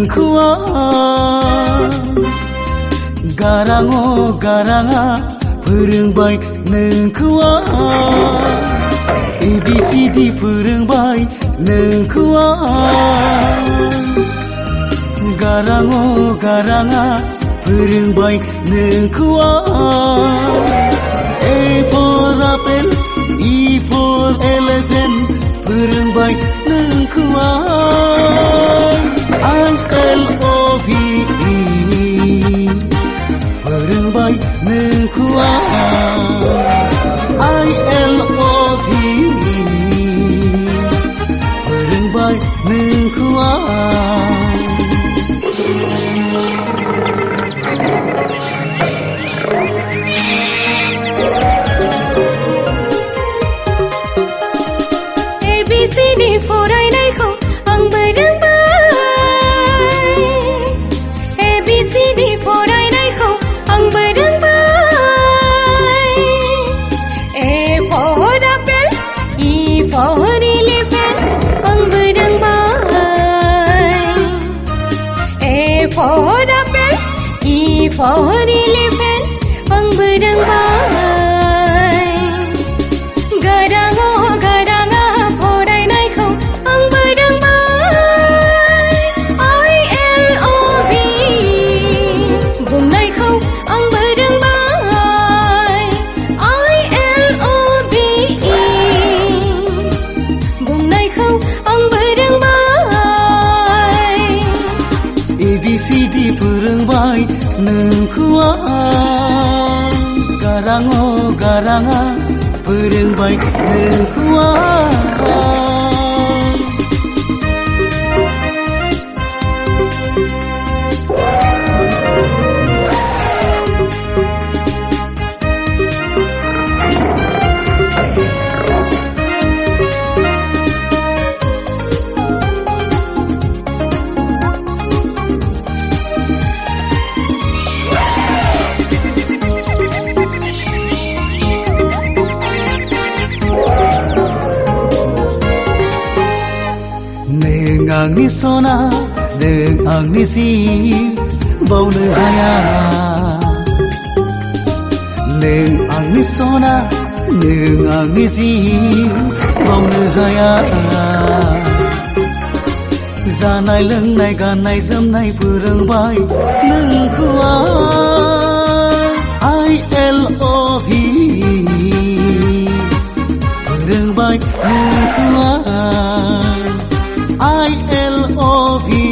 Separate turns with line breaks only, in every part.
नोंखौआ गाराङो गाराङा फोरोंबाय नोंखौआ ABCD फोरोंबाय नोंखौआ गाराङो गाराङा फोरोंबाय नोंखौआ A for apple E for elephant फोरोंबाय नोंखौआ ILOVE फोरोंबाय नोंखौआ ILOVE फोरोंबाय नोंखौआ
ABCD फरायनायखौ आंबो रोंबाय ABCD फरायनायखौ आंबो रोंबाय A for apple E for elephant आंबो रोंबाय A for apple E for elephant आंबो रोंबाय गाराङो गाराङा फरायनायखौ आंबो रोंबाय ILOVE बुंनायखौ आंबो रोंबाय ILOVE बुंनायखौ आंबो रोंबाय
ABCD फोरोंबाय नोंखौआ गाराङो गाराङा फोरोंबाय नोंखौआ नों आंनि सना नों आंनि जिउ बावनो हाया नों आंनि सना नों आंनि जिउ बावनो हाया जानाय लोंनाय गाननाय जोमनाय फोरोंबाय नोंखौआ ILOVE फोरोंबाय नोंखौआ ILOVE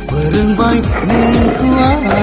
फोरोंबाय नोंखौआ